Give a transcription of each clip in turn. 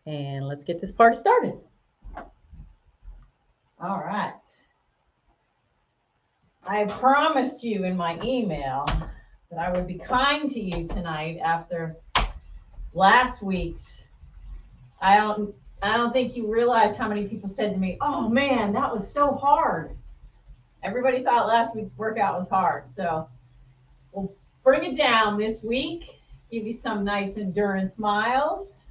and let's get this party started. All right. I promised you in my email that I would be kind to you tonight after last week's. I don't think you realize how many people said to me, "Oh man, that was so hard." Everybody thought last week's workout was hard. So we'll bring it down this week, give you some nice endurance miles.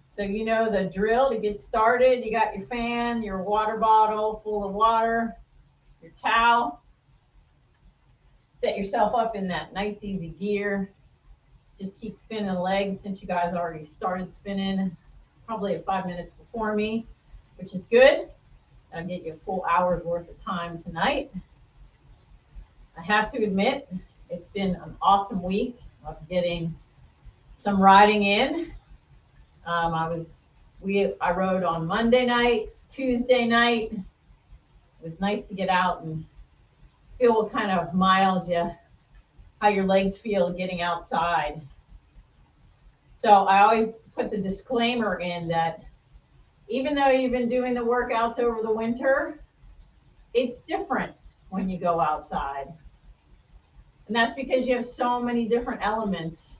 So you know the drill to get started. You got your fan, your water bottle full of water, your towel. Set yourself up in that nice easy gear. Just keep spinning the legs since you guys already started spinning probably at 5 minutes before me, which is good. That'll get you a full hour's worth of time tonight. I have to admit, it's been an awesome week of getting some riding in. I rode on Monday night, Tuesday night. It was nice to get out and feel what kind of miles how your legs feel getting outside. So I always put the disclaimer in that even though you've been doing the workouts over the winter, it's different when you go outside. And that's because you have so many different elements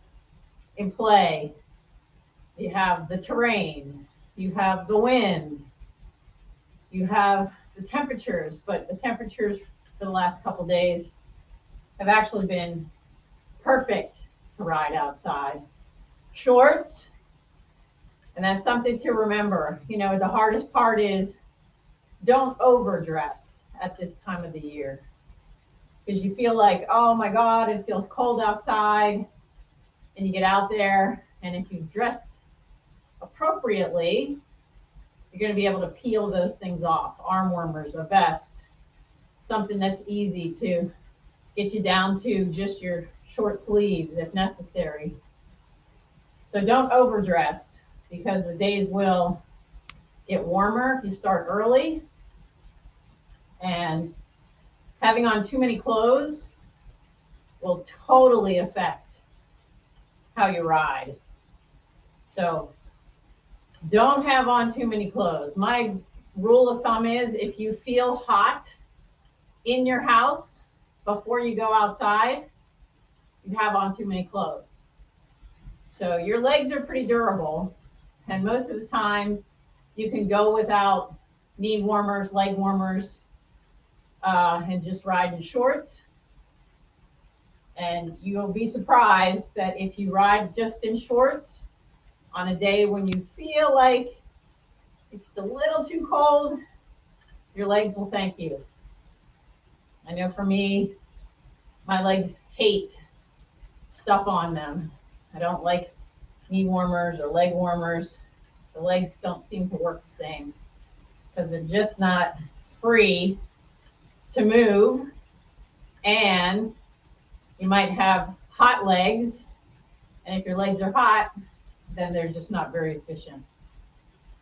in play. You have the terrain, you have the wind, you have the temperatures, but the temperatures for the last couple of days have actually been perfect to ride outside. Shorts, and that's something to remember. You know, the hardest part is don't overdress at this time of the year because you feel like, oh my God, it feels cold outside, and you get out there, and if you've dressed appropriately, you're going to be able to peel those things off. Arm warmers, a vest, something that's easy to get you down to just your short sleeves if necessary. So don't overdress because the days will get warmer if you start early. And having on too many clothes will totally affect how you ride. So don't have on too many clothes. My rule of thumb is if you feel hot in your house before you go outside, you have on too many clothes. So your legs are pretty durable, and most of the time you can go without knee warmers, leg warmers, and just ride in shorts. And you'll be surprised that if you ride just in shorts on a day when you feel like it's just a little too cold, your legs will thank you. I know for me, my legs hate stuff on them. I don't like knee warmers or leg warmers. The legs don't seem to work the same because they're just not free to move, and you might have hot legs, and if your legs are hot, then they're just not very efficient.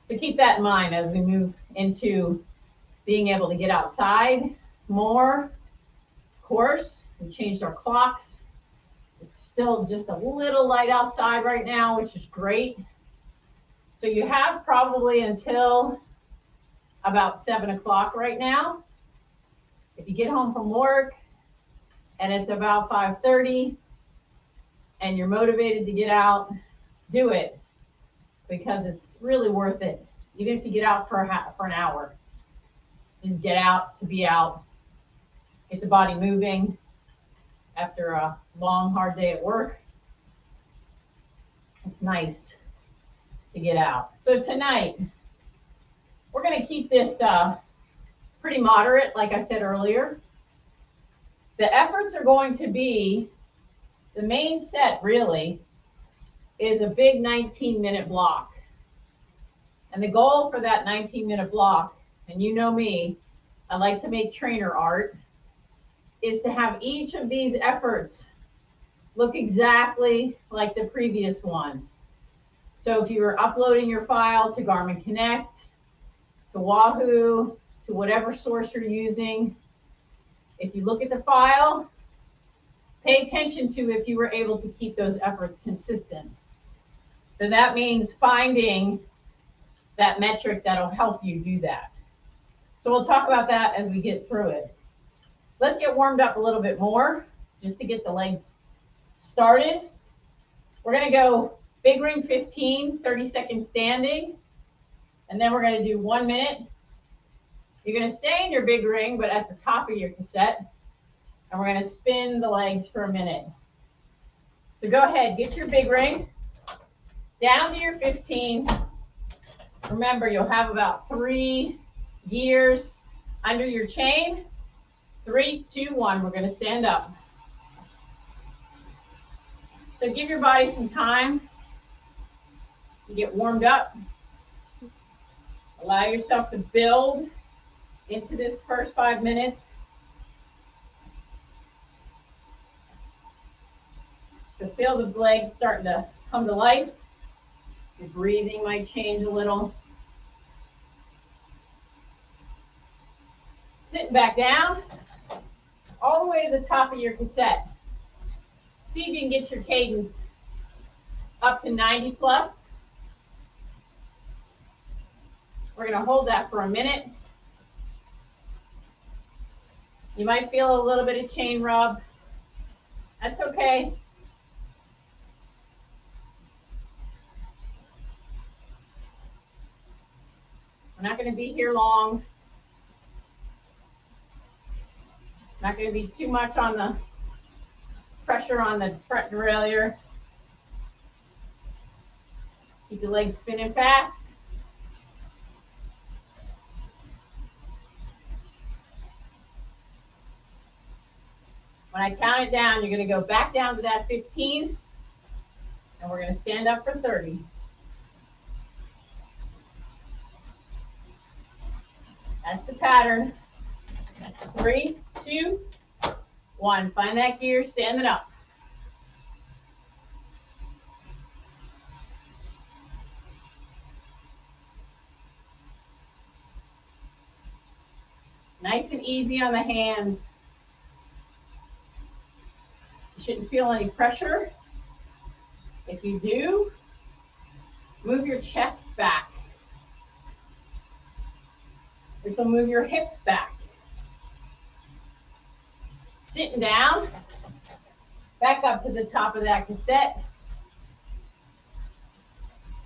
So keep that in mind as we move into being able to get outside more. Of course, we changed our clocks. It's still just a little light outside right now, which is great. So you have probably until about 7 o'clock right now. If you get home from work and it's about 5:30 and you're motivated to get out, do it because it's really worth it. Even if you get out for an hour, just get out to be out, get the body moving after a long, hard day at work. It's nice to get out. So tonight, we're going to keep this pretty moderate, like I said earlier. The efforts are going to be, the main set really is a big 19-minute block. And the goal for that 19-minute block, and you know me, I like to make trainer art, is to have each of these efforts look exactly like the previous one. So if you were uploading your file to Garmin Connect, to Wahoo, to whatever source you're using, if you look at the file, pay attention to if you were able to keep those efforts consistent. So that means finding that metric that'll help you do that. So we'll talk about that as we get through it. Let's get warmed up a little bit more just to get the legs started. We're going to go big ring 15, 30 seconds standing, and then we're going to do 1 minute. You're going to stay in your big ring, but at the top of your cassette, and we're going to spin the legs for a minute. So go ahead, get your big ring down to your 15. Remember, you'll have about 3 gears under your chain. 3, 2, 1. We're going to stand up. So give your body some time to get warmed up. Allow yourself to build into this first 5 minutes. So feel the legs starting to come to life. Your breathing might change a little. Sitting back down, all the way to the top of your cassette. See if you can get your cadence up to 90 plus. We're going to hold that for a minute. You might feel a little bit of chain rub. That's okay. We're not going to be here long. Not going to be too much on the pressure on the front derailleur. Keep the legs spinning fast. When I count it down, you're going to go back down to that 15, and we're going to stand up for 30. That's the pattern. 3, 2, 1. Find that gear, stand it up. Nice and easy on the hands. You shouldn't feel any pressure. If you do, move your chest back. This will move your hips back. Sitting down, back up to the top of that cassette.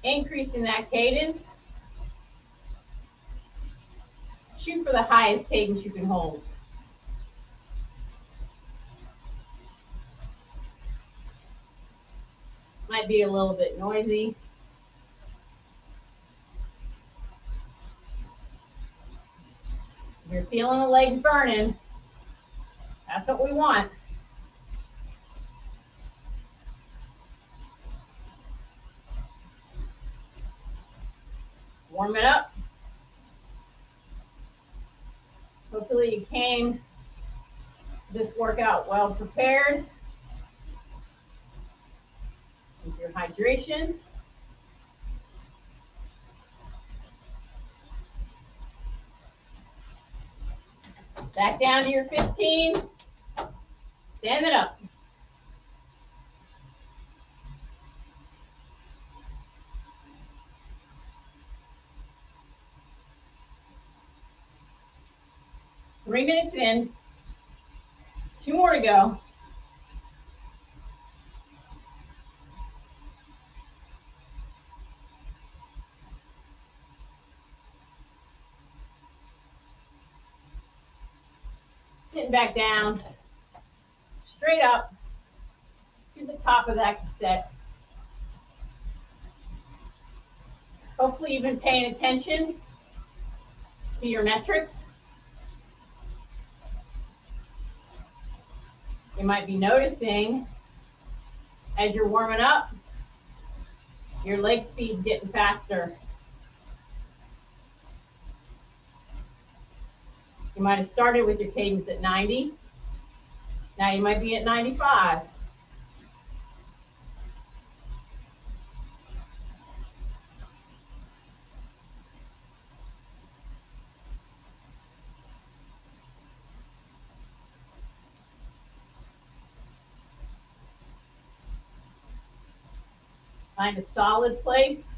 Increasing that cadence. Shoot for the highest cadence you can hold. Might be a little bit noisy. If you're feeling the legs burning, that's what we want. Warm it up. Hopefully you came to this workout well prepared with your hydration. Back down to your 15. Stand it up. Three minutes in. 2 more to go. Sitting back down, straight up to the top of that cassette. Hopefully you've been paying attention to your metrics. You might be noticing as you're warming up, your leg speed's getting faster. You might have started with your cadence at 90. Now you might be at 95. Find a solid place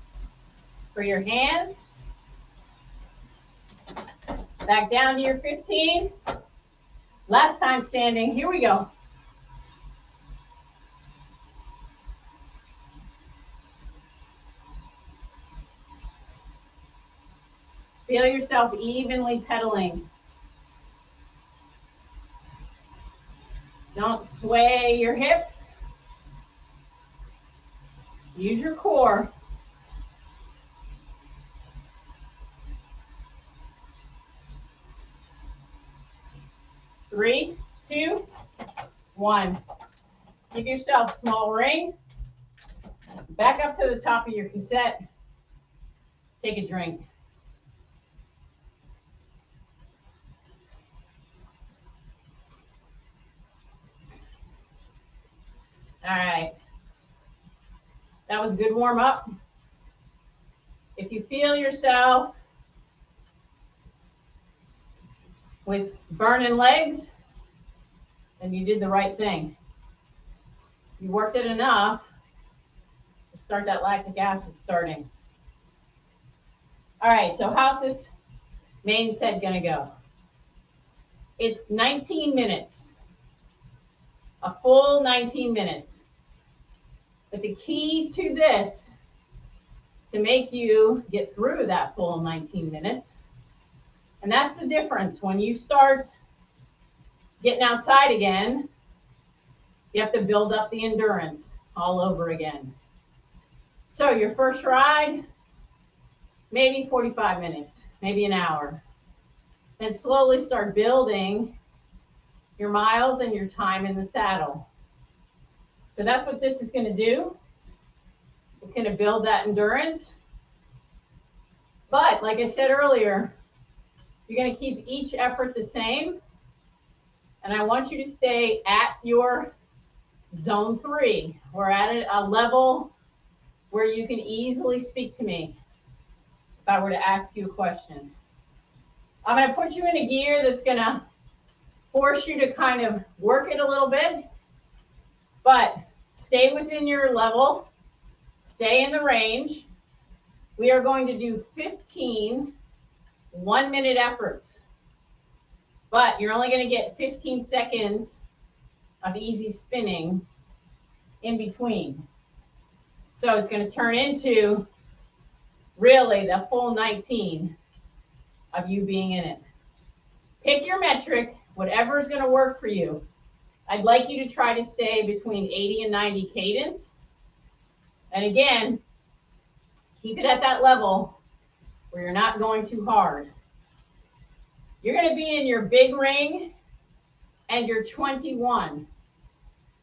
for your hands. Back down to your 15. Last time standing. Here we go. Feel yourself evenly pedaling. Don't sway your hips. Use your core. Three, two, one. Give yourself a small ring. Back up to the top of your cassette. Take a drink. All right. That was a good warm up. If you feel yourself with burning legs, then you did the right thing. You worked it enough to start that lactic acid starting. All right, so how's this main set gonna go? It's 19 minutes, a full 19 minutes. But the key to this, to make you get through that full 19 minutes, and that's the difference. When you start getting outside again, you have to build up the endurance all over again. So your first ride, maybe 45 minutes, maybe an hour. Then slowly start building your miles and your time in the saddle. So that's what this is going to do. It's going to build that endurance. But like I said earlier, you're going to keep each effort the same. And I want you to stay at your zone 3. We're at a level where you can easily speak to me if I were to ask you a question. I'm going to put you in a gear that's going to force you to kind of work it a little bit, but stay within your level, stay in the range. We are going to do 15 one-minute efforts, but you're only going to get 15 seconds of easy spinning in between. So it's going to turn into really the full 19 of you being in it. Pick your metric, whatever is going to work for you. I'd like you to try to stay between 80 and 90 cadence. And again, keep it at that level where you're not going too hard. You're going to be in your big ring and your 21.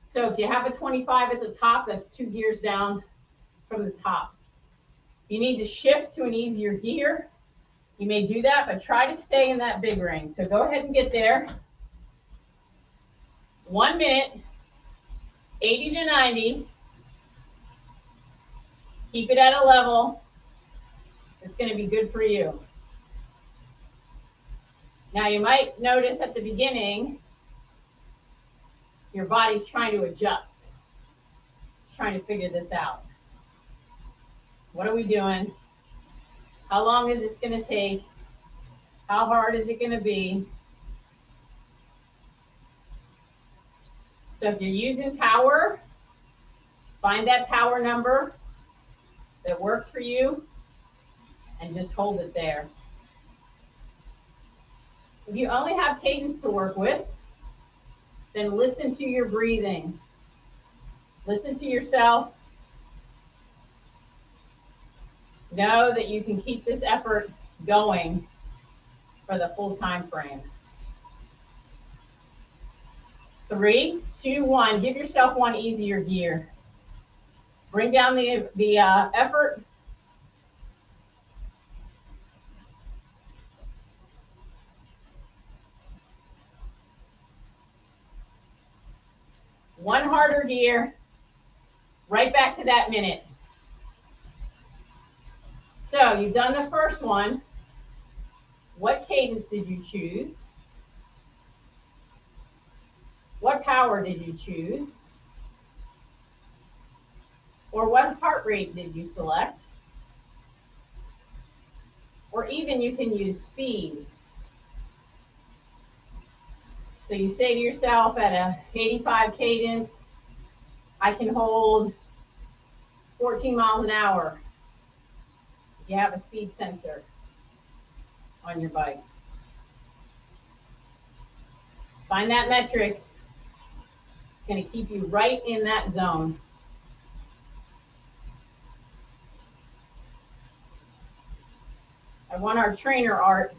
So if you have a 25 at the top, that's 2 gears down from the top. You need to shift to an easier gear. You may do that, but try to stay in that big ring. So go ahead and get there. 1 minute, 80 to 90. Keep it at a level that's going to be good for you. Now you might notice at the beginning, your body's trying to adjust. It's trying to figure this out. What are we doing? How long is this going to take? How hard is it going to be? So if you're using power, find that power number that works for you and just hold it there. If you only have cadence to work with, then listen to your breathing. Listen to yourself. Know that you can keep this effort going for the full time frame. 3, 2, 1. Give yourself one easier gear. Bring down the effort. One harder gear. Right back to that minute. So you've done the first one. What cadence did you choose? What power did you choose? Or what heart rate did you select? Or even you can use speed. So you say to yourself at a 85 cadence, I can hold 14 miles an hour. You have a speed sensor on your bike. Find that metric. It's going to keep you right in that zone. I want our trainer art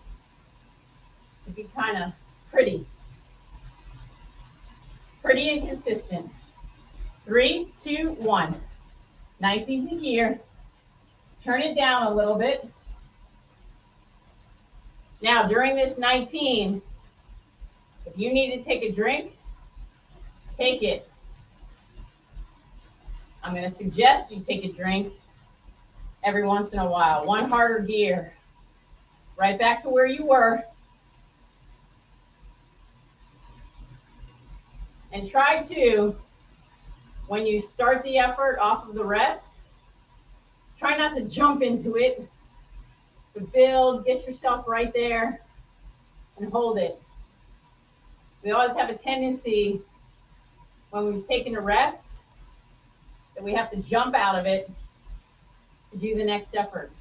to be kind of pretty and consistent. 3, 2, 1. Nice, easy gear. Turn it down a little bit. Now, during this 19, if you need to take a drink, take it. I'm going to suggest you take a drink every once in a while. One harder gear. Right back to where you were. And try to, when you start the effort off of the rest, try not to jump into it, but build, get yourself right there, and hold it. We always have a tendency when we've taken a rest that we have to jump out of it to do the next effort.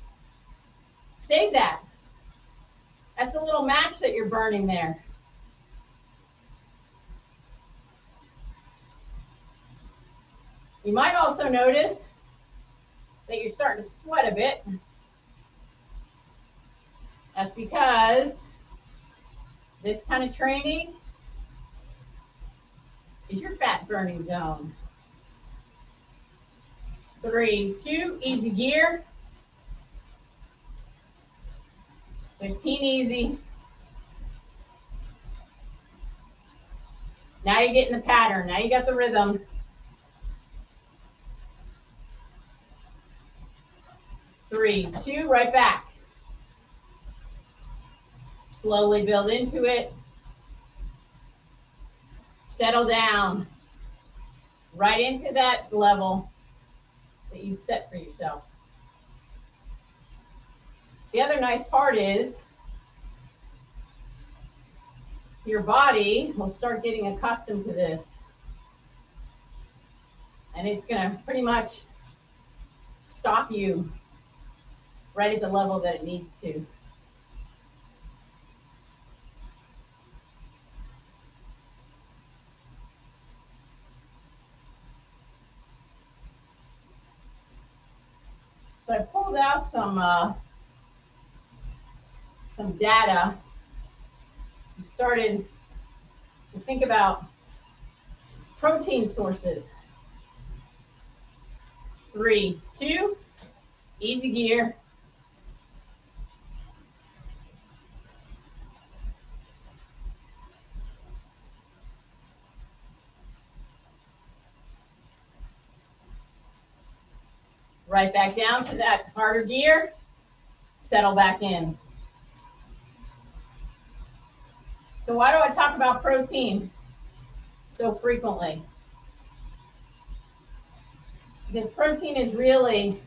Save that. That's a little match that you're burning there. You might also notice that you're starting to sweat a bit. That's because this kind of training is your fat burning zone. 3, 2, easy gear. 15 easy. Now you're getting the pattern. Now you got the rhythm. 3, 2, right back. Slowly build into it. Settle down. Right into that level that you set for yourself. The other nice part is your body will start getting accustomed to this. And it's going to pretty much stop you right at the level that it needs to. So I pulled out some data and started to think about protein sources. 3, 2, easy gear. Right back down to that harder gear. Settle back in. So why do I talk about protein so frequently? Because protein is really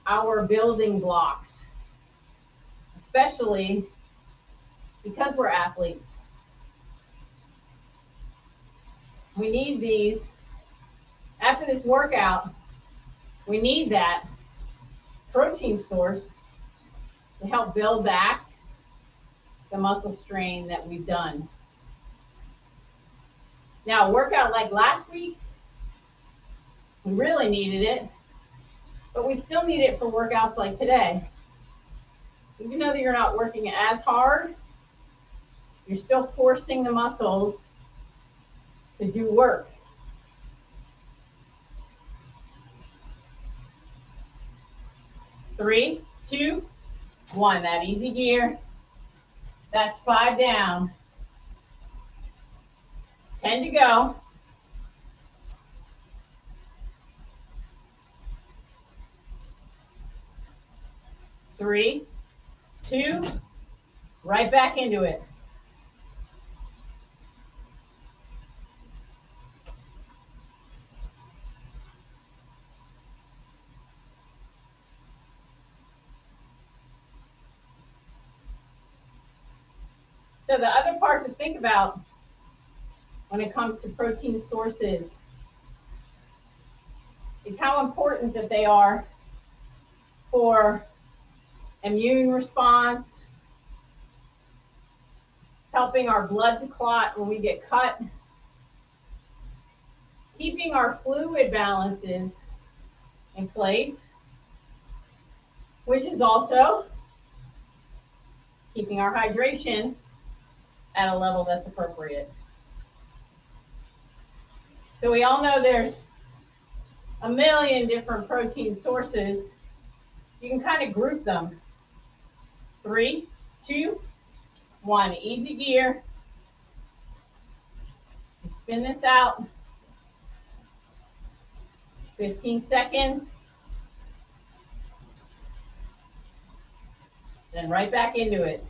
our building blocks, especially because we're athletes. We need these. After this workout, we need that protein source to help build back the muscle strain that we've done. Now, a workout like last week, we really needed it, but we still need it for workouts like today. Even though that you're not working as hard, you're still forcing the muscles to do work. Three, two, one. That easy gear. That's 5 down. 10 to go. Three, two, right back into it. So the other part to think about when it comes to protein sources is how important that they are for immune response, helping our blood to clot when we get cut, keeping our fluid balances in place, which is also keeping our hydration at a level that's appropriate. So we all know there's a million different protein sources. You can kind of group them. 3, 2, 1. Easy gear. You spin this out. 15 seconds. Then right back into it.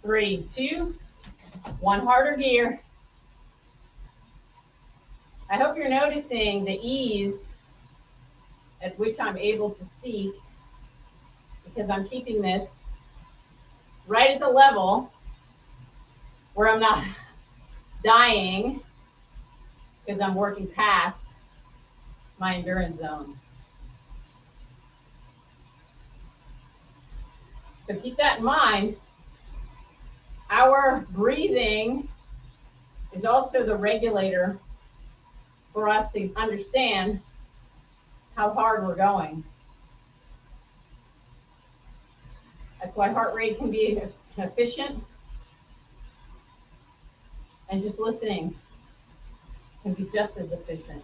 3, 2, 1. Harder gear. I hope you're noticing the ease at which I'm able to speak, because I'm keeping this right at the level where I'm not dying because I'm working past my endurance zone. So keep that in mind. Our breathing is also the regulator for us to understand how hard we're going. That's why heart rate can be efficient, and just listening can be just as efficient.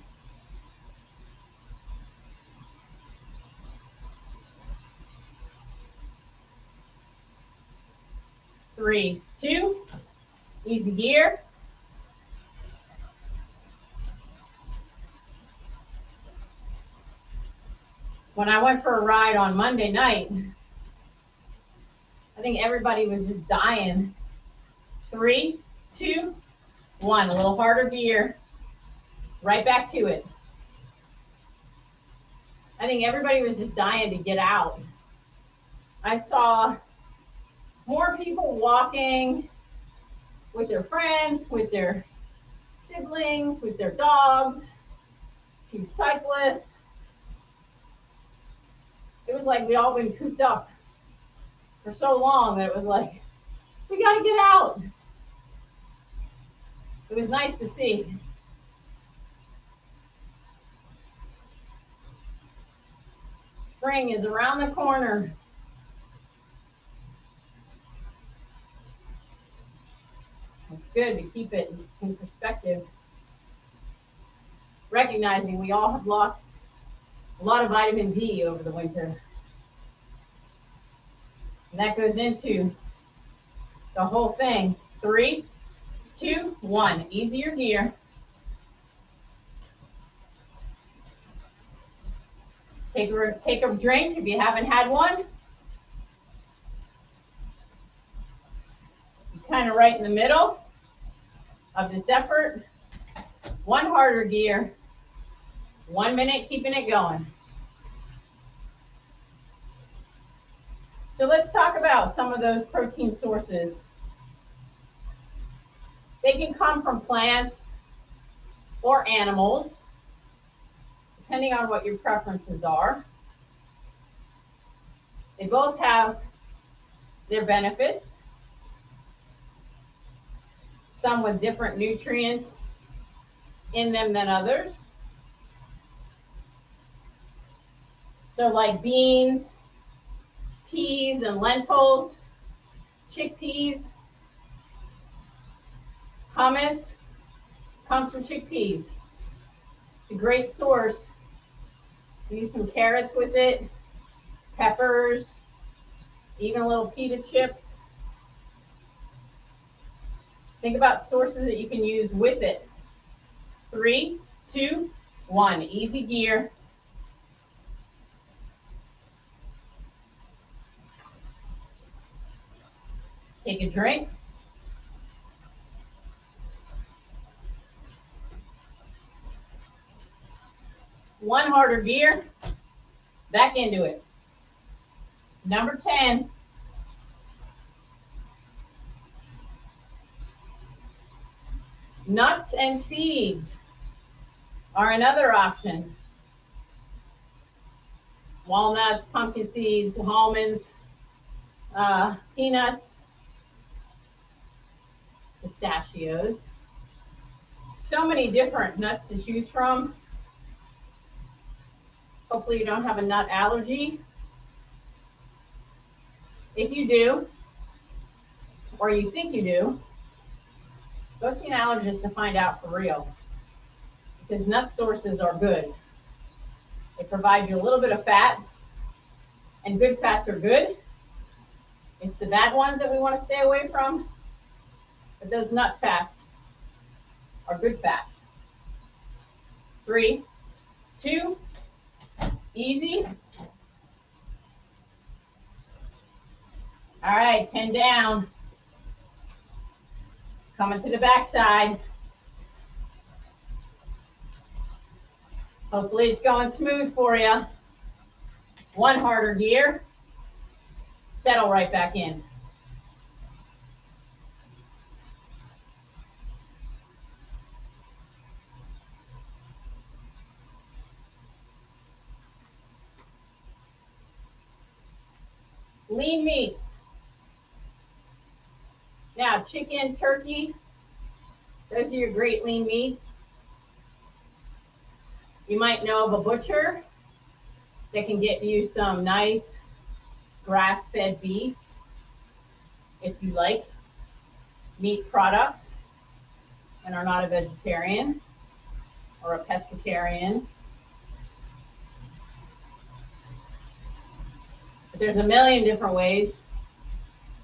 Three, two, easy gear. When I went for a ride on Monday night, I think everybody was just dying. 3, 2, 1. A little harder gear. Right back to it. I think everybody was just dying to get out. I saw more people walking with their friends, with their siblings, with their dogs, a few cyclists. It was like we'd all been cooped up for so long that it was like, we got to get out. It was nice to see. Spring is around the corner. It's good to keep it in perspective, recognizing we all have lost a lot of vitamin D over the winter. And that goes into the whole thing. 3, 2, 1. Easier gear. Take a drink if you haven't had one. Kind of right in the middle of this effort. 1 harder gear. 1 minute, keeping it going. So let's talk about some of those protein sources. They can come from plants or animals, depending on what your preferences are. They both have their benefits, some with different nutrients in them than others. So like beans, peas and lentils, chickpeas, hummus comes from chickpeas. It's a great source. Use some carrots with it, peppers, even a little pita chips. Think about sources that you can use with it. 3, 2, 1. Easy gear. Take a drink. One harder gear. Back into it. Number 10. Nuts and seeds are another option. Walnuts, pumpkin seeds, almonds, peanuts, pistachios. So many different nuts to choose from. Hopefully you don't have a nut allergy. If you do, or you think you do, go see an allergist to find out for real. Because nut sources are good. They provide you a little bit of fat, and good fats are good. It's the bad ones that we want to stay away from. But those nut fats are good fats. 3, 2, easy. All right, 10 down. Coming to the backside. Hopefully it's going smooth for you. One harder gear. Settle right back in. Lean meats. Now, chicken, turkey, those are your great lean meats. You might know of a butcher that can get you some nice grass-fed beef if you like meat products and are not a vegetarian or a pescatarian. But there's a million different ways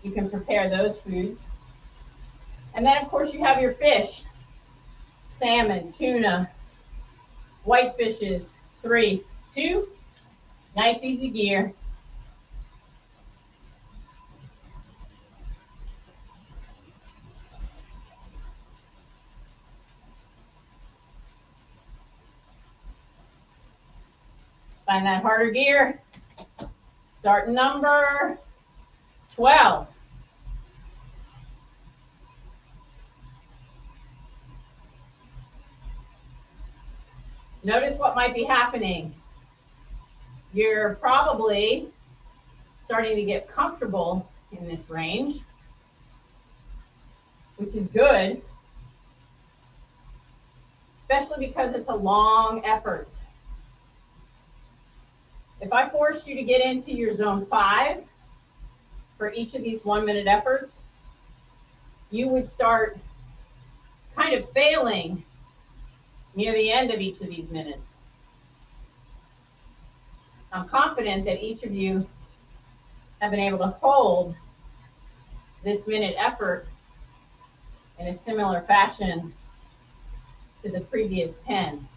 you can prepare those foods. And then, of course, you have your fish, salmon, tuna, white fishes. 3, 2, nice easy gear. Find that harder gear. Start number 12. Notice what might be happening. You're probably starting to get comfortable in this range, which is good, especially because it's a long effort. If I forced you to get into your zone 5 for each of these 1-minute efforts, you would start kind of failing near the end of each of these minutes. I'm confident that each of you have been able to hold this minute effort in a similar fashion to the previous 10.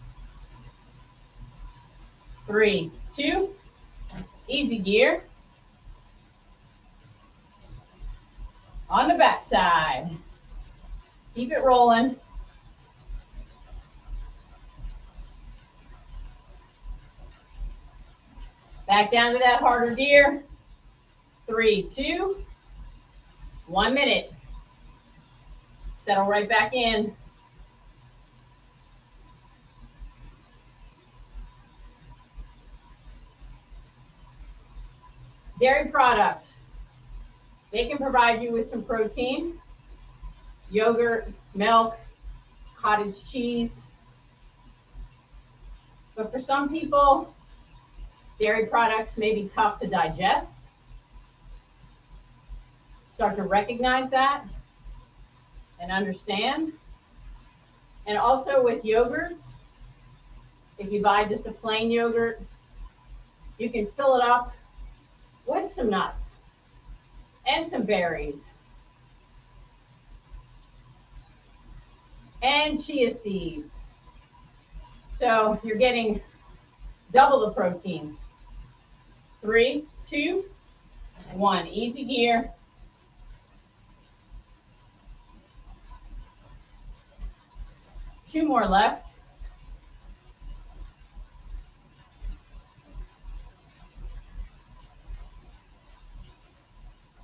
3, 2, easy gear. On the backside. Keep it rolling. Back down to that harder gear. 3, 2, 1 minute. Settle right back in. Dairy products. They can provide you with some protein. Yogurt, milk, cottage cheese. But for some people, dairy products may be tough to digest. Start to recognize that and understand. And also with yogurts, if you buy just a plain yogurt, you can fill it up with some nuts and some berries and chia seeds. So you're getting double the protein. 3, 2, 1. Easy gear. Two more left.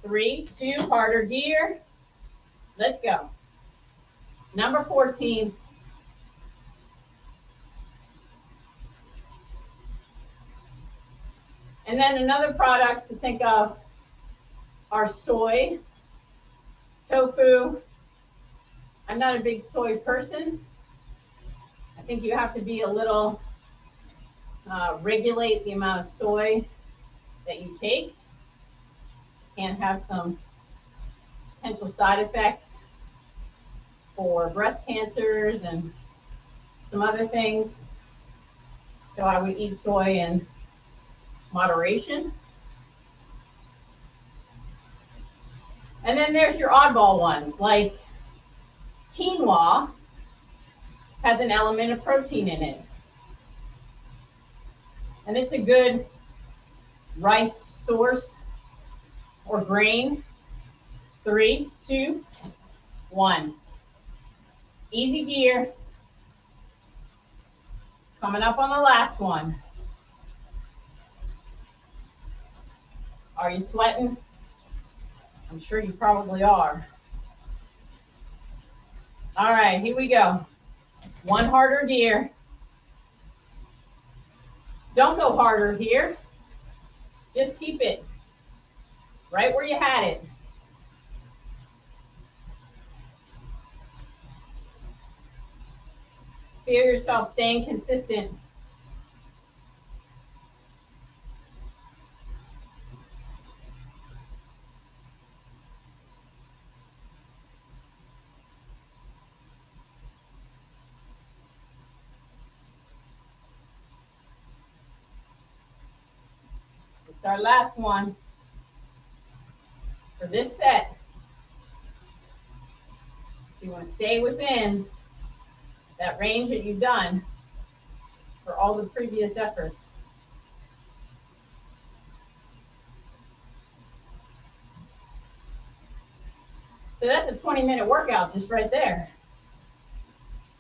Three, two, harder gear. Let's go. Number 14. And then another products to think of are soy, tofu. I'm not a big soy person. I think you have to be a little, regulate the amount of soy that you take. Can have some potential side effects for breast cancers and some other things. So I would eat soy in moderation. And then there's your oddball ones, like quinoa has an element of protein in it. And it's a good rice source or grain. 3, 2, 1. Easy gear. Coming up on the last one. Are you sweating? I'm sure you probably are. All right, here we go. One harder gear. Don't go harder here. Just keep it right where you had it. Feel yourself staying consistent. It's our last one for this set. So you want to stay within that range that you've done for all the previous efforts. So that's a 20-minute workout just right there.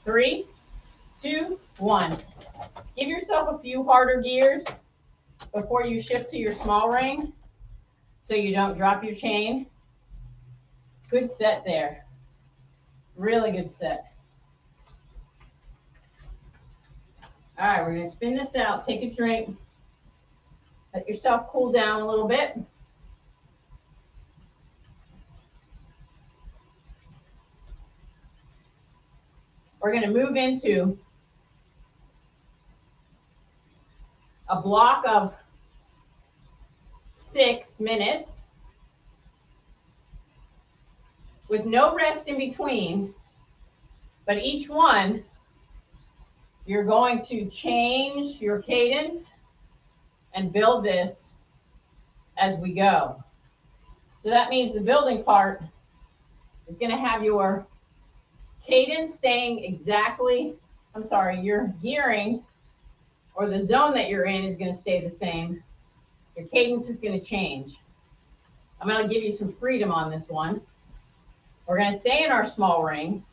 3, 2, 1. Give yourself a few harder gears before you shift to your small ring so you don't drop your chain. Good set there. Really good set. All right, we're going to spin this out. Take a drink. Let yourself cool down a little bit. We're going to move into a block of 6 minutes with no rest in between, but each one you're going to change your cadence and build this as we go. So that means the building part is going to have your cadence staying exactly, your gearing or the zone that you're in is going to stay the same. Your cadence is going to change. I'm going to give you some freedom on this one. We're going to stay in our small ring.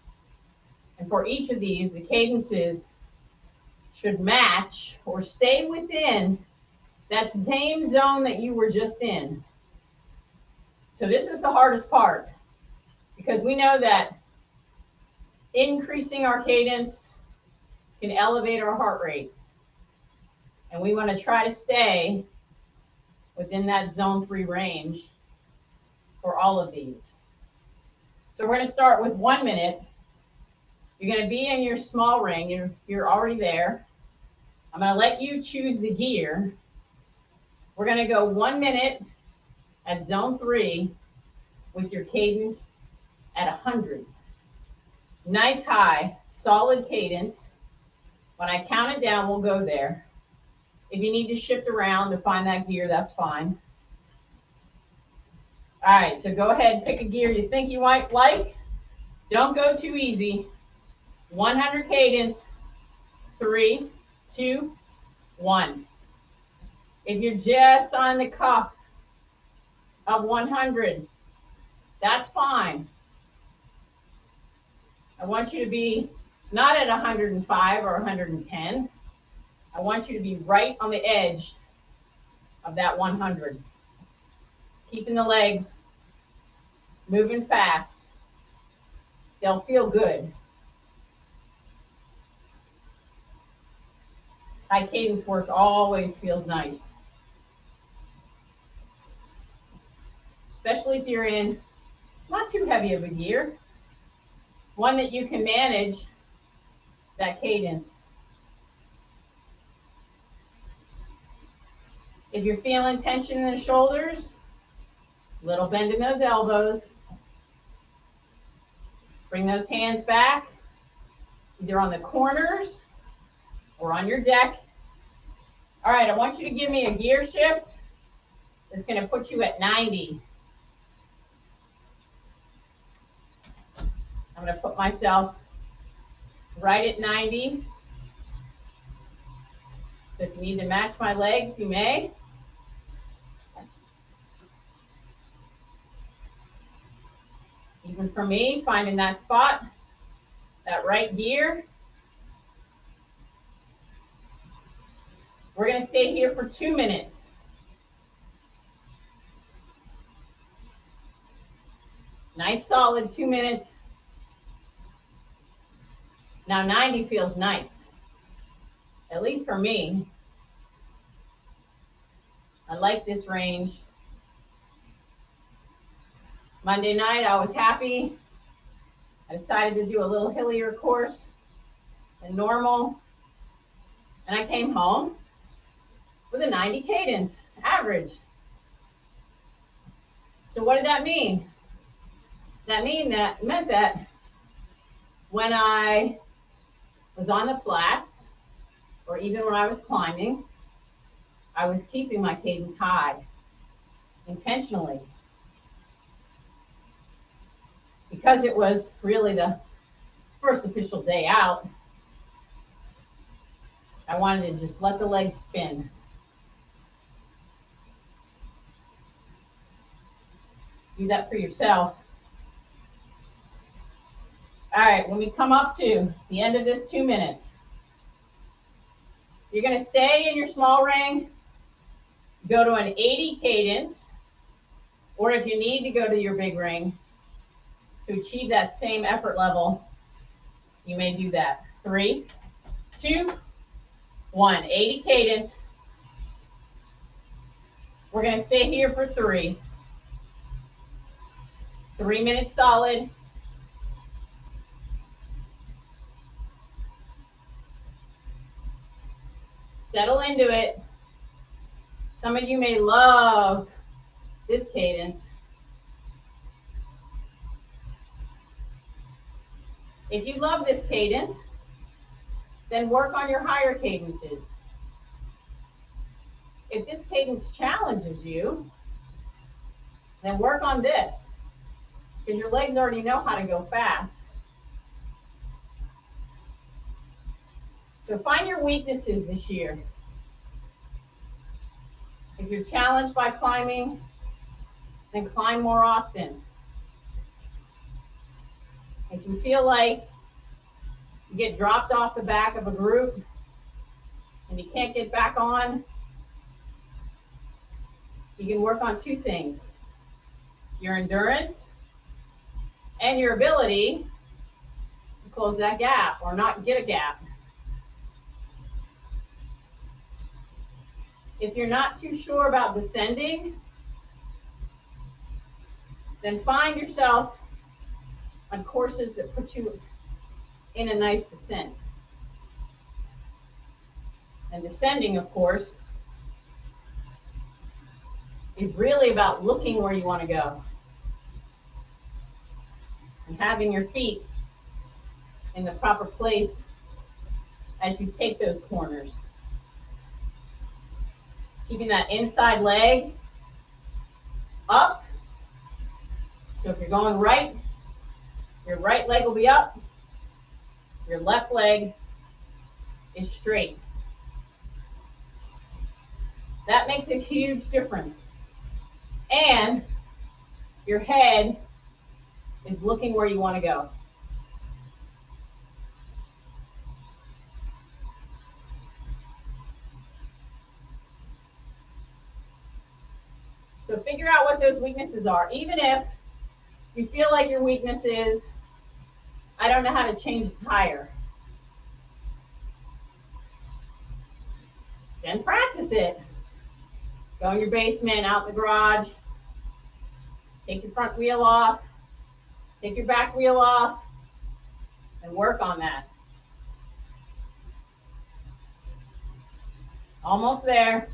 And for each of these, the cadences should match or stay within that same zone that you were just in. So this is the hardest part because we know that increasing our cadence can elevate our heart rate. And we want to try to stay within that zone 3 range for all of these. So we're going to start with 1 minute. You're going to be in your small ring. You're already there. I'm going to let you choose the gear. We're going to go 1 minute at zone 3 with your cadence at 100. Nice high, solid cadence. When I count it down, we'll go there. If you need to shift around to find that gear, that's fine. All right, so go ahead, pick a gear you think you might like. Don't go too easy. 100 cadence. 3, 2, 1. If you're just on the cuff of 100, that's fine. I want you to be not at 105 or 110. I want you to be right on the edge of that 100. Keeping the legs moving fast. They'll feel good. High cadence work always feels nice, especially if you're in not too heavy of a gear, one that you can manage that cadence. If you're feeling tension in the shoulders, little bend in those elbows. Bring those hands back, either on the corners or on your deck. All right, I want you to give me a gear shift that's going to put you at 90. I'm going to put myself right at 90. So if you need to match my legs, you may. Even for me, finding that spot, that right gear. We're going to stay here for 2 minutes. Nice solid 2 minutes. Now 90 feels nice, at least for me. I like this range. Monday night, I was happy. I decided to do a little hillier course than normal. And I came home with a 90 cadence average. So what did that mean? That meant that when I was on the flats, or even when I was climbing, I was keeping my cadence high intentionally. Because it was really the first official day out, I wanted to just let the legs spin. Do that for yourself. All right, when we come up to the end of this 2 minutes, you're going to stay in your small ring, go to an 80 cadence, or if you need to go to your big ring to achieve that same effort level, you may do that. 3, 2, 1, 80 cadence. We're going to stay here for 3. 3 minutes solid. Settle into it. Some of you may love this cadence. If you love this cadence, then work on your higher cadences. If this cadence challenges you, then work on this, because your legs already know how to go fast. So find your weaknesses this year. If you're challenged by climbing, then climb more often. If you feel like you get dropped off the back of a group and you can't get back on, you can work on 2 things: your endurance and your ability to close that gap or not get a gap. If you're not too sure about descending, then find yourself on courses that put you in a nice descent. And descending, of course, is really about looking where you want to go and having your feet in the proper place as you take those corners. Keeping that inside leg up. So if you're going right, your right leg will be up. Your left leg is straight. That makes a huge difference. And your head is looking where you want to go. So figure out what those weaknesses are. Even if you feel like your weakness is, I don't know how to change the tire. Then practice it. Go in your basement, out in the garage. Take your front wheel off. Take your back wheel off. And work on that. Almost there.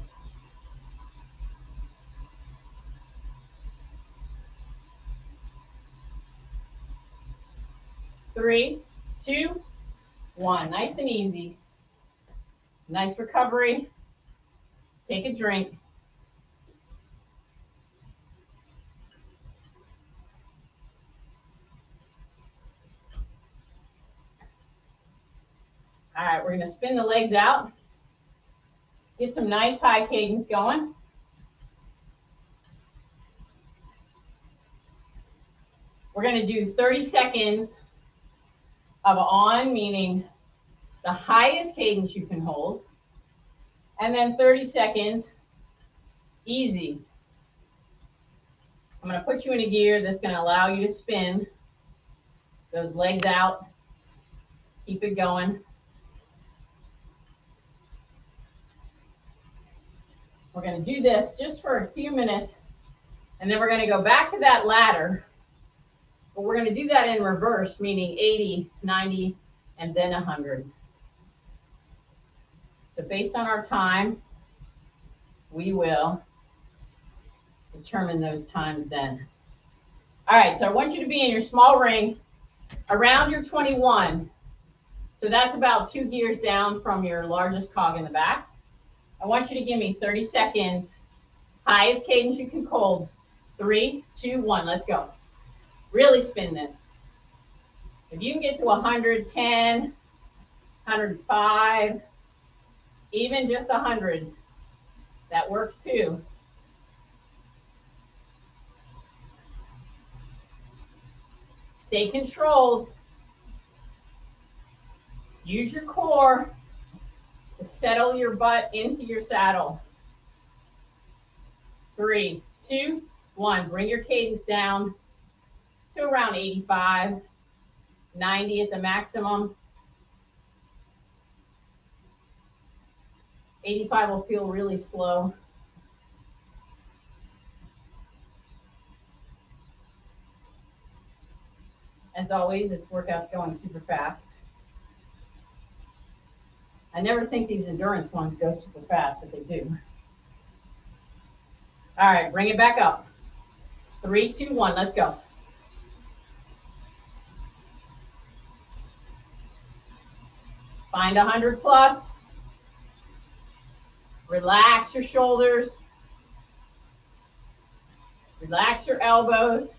Three, two, one. Nice and easy. Nice recovery. Take a drink. All right, we're going to spin the legs out. Get some nice high cadence going. We're going to do 30 seconds of on, meaning the highest cadence you can hold, and then 30 seconds easy. I'm going to put you in a gear that's going to allow you to spin those legs out. Keep it going. We're going to do this just for a few minutes, and then we're going to go back to that ladder. But we're going to do that in reverse, meaning 80, 90, and then 100. So based on our time, we will determine those times then. All right, so I want you to be in your small ring around your 21. So that's about 2 gears down from your largest cog in the back. I want you to give me 30 seconds, highest cadence you can hold. 3, 2, 1, let's go. Really spin this. If you can get to 110, 105, even just 100, that works too. Stay controlled. Use your core to settle your butt into your saddle. 3, 2, 1. Bring your cadence down to around 85, 90 at the maximum. 85 will feel really slow. As always, this workout's going super fast. I never think these endurance ones go super fast, but they do. All right, bring it back up. 3, 2, 1, let's go. Find 100 plus. Relax your shoulders. Relax your elbows.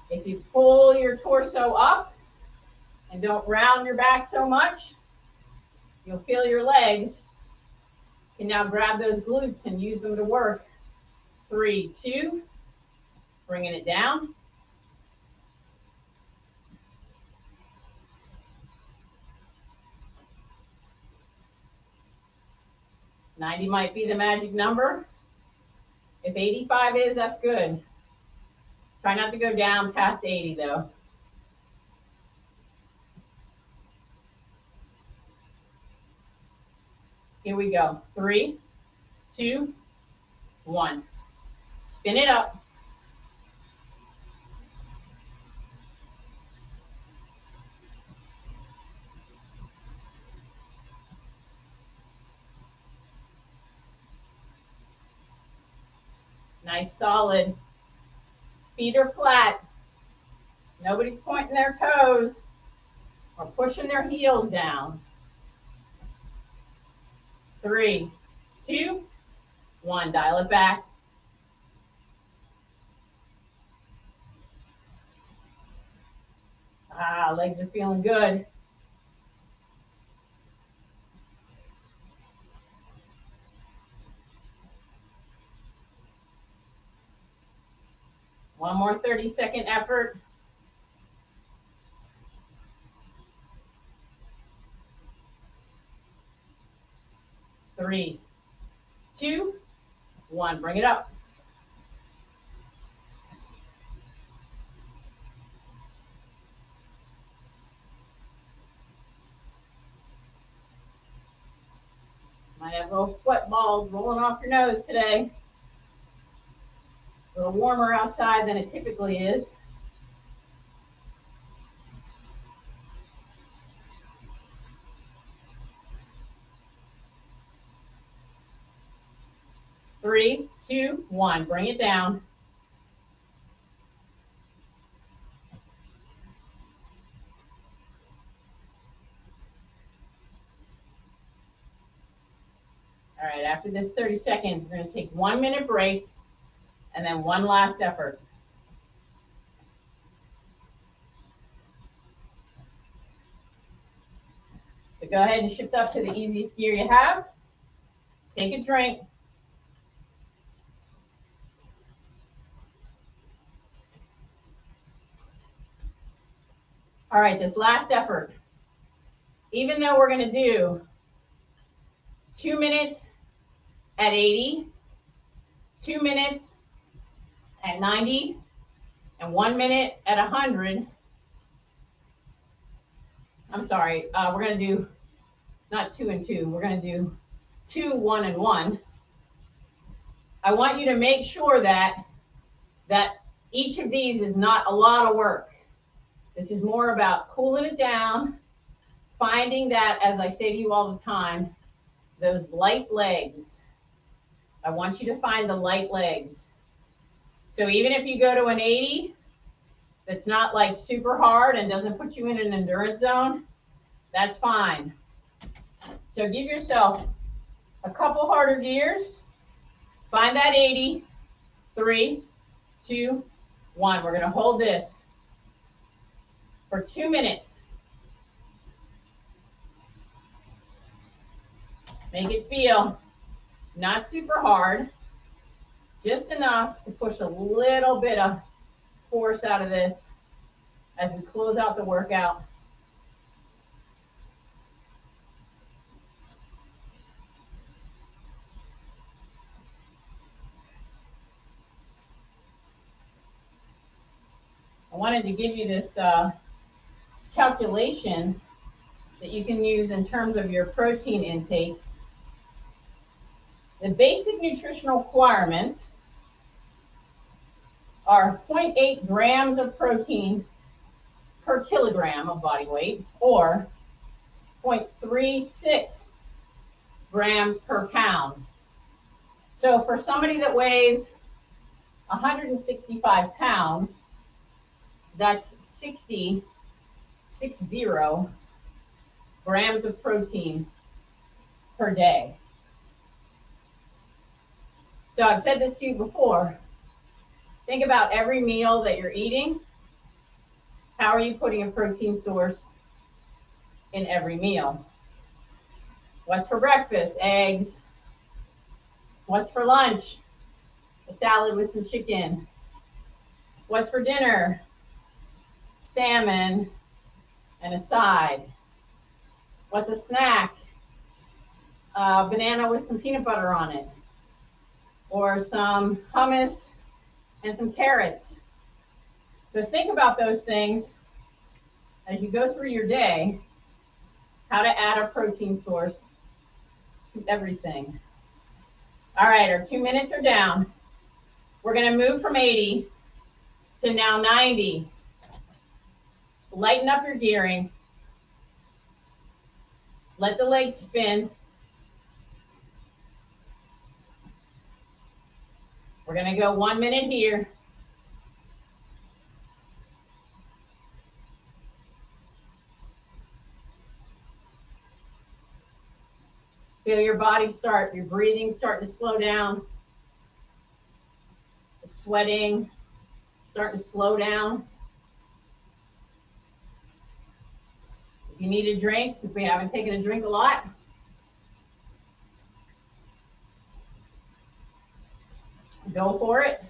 If you pull your torso up and don't round your back so much, you'll feel your legs. You can now grab those glutes and use them to work. 3, 2, bringing it down. $90 might be the magic number. If 85 is, that's good. Try not to go down past 80 though. Here we go. 3, 2, 1. Spin it up. Nice, solid. Feet are flat. Nobody's pointing their toes or pushing their heels down. 3, 2, 1. Dial it back. Legs are feeling good. One more 30-second effort. 3, 2, 1. Bring it up. got little sweat balls rolling off your nose today. A little warmer outside than it typically is. Three, two, one. Bring it down. All right, after this 30 seconds, we're going to take 1 minute break and then one last effort. So go ahead and shift up to the easiest gear you have. Take a drink. All right, this last effort, even though we're going to do 2 minutes at 80, 2 minutes at 90, and 1 minute at 100. I'm sorry, we're going to do not 2 and 2. We're going to do 2, 1, and 1. I want you to make sure that each of these is not a lot of work. This is more about cooling it down, finding that, as I say to you all the time, those light legs. I want you to find the light legs. So even if you go to an 80, that's not like super hard and doesn't put you in an endurance zone, that's fine. So give yourself a couple harder gears. Find that 80. 3, 2, 1. We're going to hold this for 2 minutes. Make it feel not super hard, just enough to push a little bit of force out of this as we close out the workout. I wanted to give you this calculation that you can use in terms of your protein intake. The basic nutritional requirements are 0.8 grams of protein per kilogram of body weight, or 0.36 grams per pound. So for somebody that weighs 165 pounds, that's 60 grams of protein per day. So I've said this to you before. Think about every meal that you're eating. How are you putting a protein source in every meal? What's for breakfast? Eggs. What's for lunch? A salad with some chicken. What's for dinner? Salmon and a side. What's a snack? Banana with some peanut butter on it. Or some hummus and some carrots. So think about those things as you go through your day, how to add a protein source to everything. All right, our 2 minutes are down. We're going to move from 80 to now 90. Lighten up your gearing. Let the legs spin. We're going to go 1 minute here. Feel your body start, your breathing starting to slow down. The sweating starting to slow down. If you need a drink, since we haven't taken a drink a lot, go for it.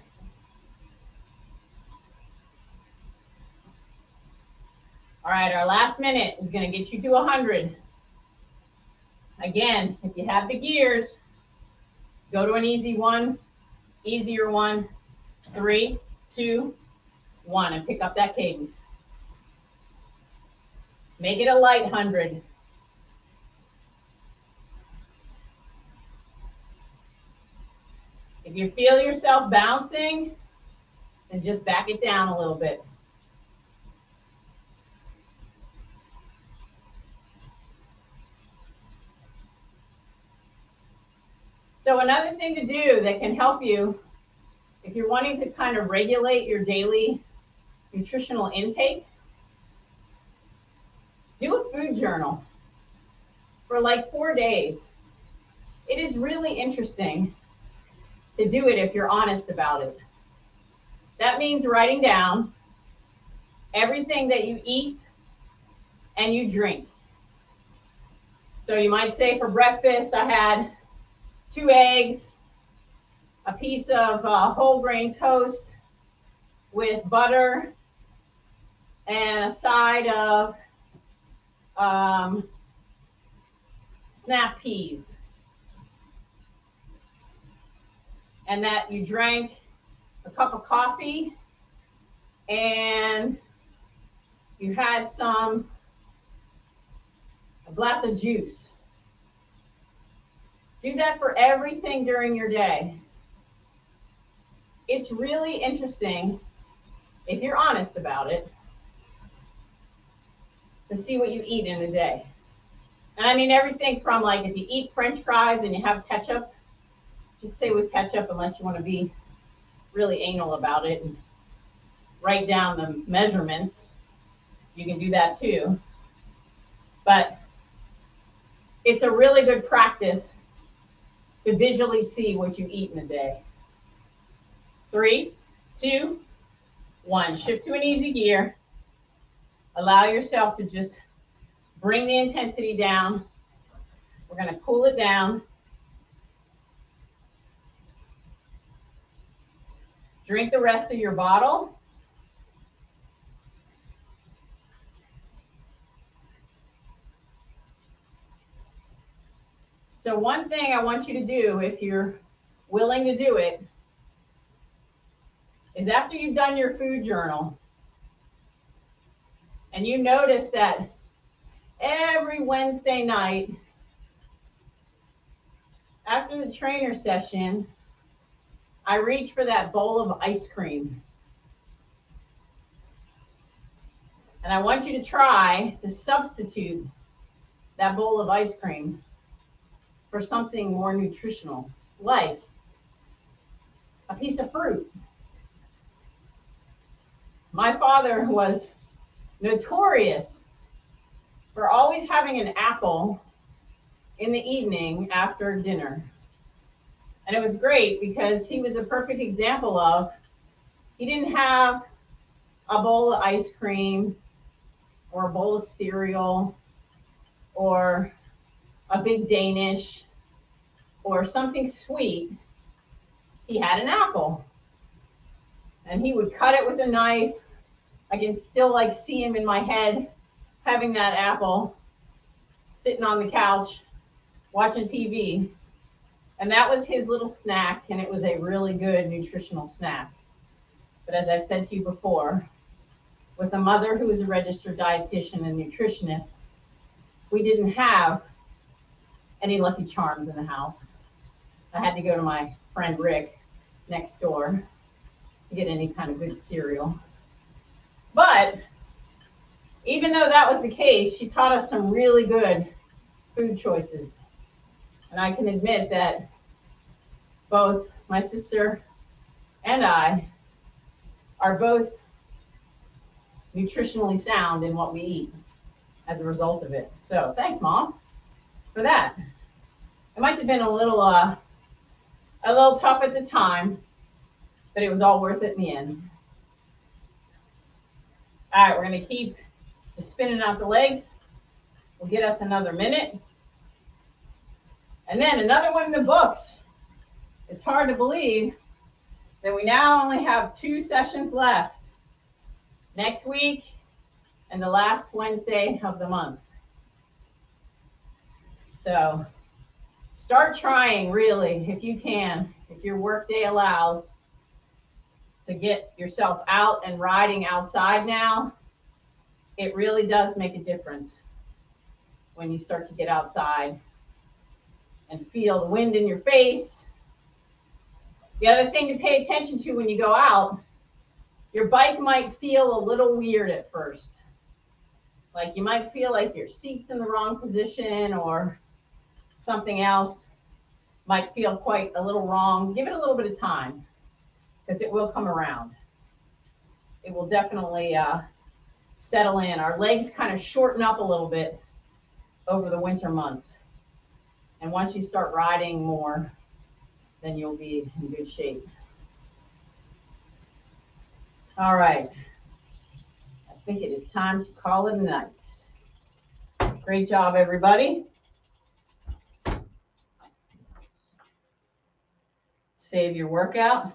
All right, our last minute is going to get you to 100. Again, if you have the gears, go to an easy one, easier one. 3, 2, 1, and pick up that cadence. Make it a light 100. If you feel yourself bouncing, then just back it down a little bit. So another thing to do that can help you, if you're wanting to kind of regulate your daily nutritional intake, do a food journal for like 4 days. It is really interesting to do it if you're honest about it. That means writing down everything that you eat and you drink. So you might say for breakfast, I had 2 eggs, a piece of whole grain toast with butter, and a side of snap peas. And that you drank a cup of coffee and you had a glass of juice. Do that for everything during your day. It's really interesting, if you're honest about it, to see what you eat in a day. And I mean everything from, like, if you eat French fries and you have ketchup, just say with ketchup, unless you want to be really anal about it and write down the measurements. You can do that too. But it's a really good practice to visually see what you eat in a day. 3, 2, 1. Shift to an easy gear. Allow yourself to just bring the intensity down. We're going to cool it down. Drink the rest of your bottle. So one thing I want you to do, if you're willing to do it, is after you've done your food journal, and you notice that every Wednesday night after the trainer session, I reach for that bowl of ice cream. And I want you to try to substitute that bowl of ice cream for something more nutritional, like a piece of fruit. My father was notorious for always having an apple in the evening after dinner. And it was great because he was a perfect example of, he didn't have a bowl of ice cream or a bowl of cereal or a big Danish or something sweet. He had an apple. And he would cut it with a knife. I can still see him in my head having that apple, sitting on the couch, watching TV. And that was his little snack, and it was a really good nutritional snack. But as I've said to you before, with a mother who is a registered dietitian and nutritionist, we didn't have any Lucky Charms in the house. I had to go to my friend Rick next door to get any kind of good cereal. But even though that was the case, she taught us some really good food choices. And I can admit that both my sister and I are both nutritionally sound in what we eat as a result of it. So thanks, Mom, for that. It might have been a little tough at the time, but it was all worth it in the end. All right, we're going to keep spinning out the legs. We'll get us another minute. And then another one in the books. It's hard to believe that we now only have 2 sessions left. Next week and the last Wednesday of the month. So start trying, really, if you can, if your workday allows, to get yourself out and riding outside now. It really does make a difference when you start to get outside and feel the wind in your face The other thing to pay attention to when you go out, your bike might feel a little weird at first. Like you might feel like your seat's in the wrong position or something else might feel quite a little wrong. Give it a little bit of time because it will come around. It will definitely settle in. Our legs kind of shorten up a little bit over the winter months. And once you start riding more, then you'll be in good shape. All right. I think it is time to call it a night. Great job, everybody. Save your workout.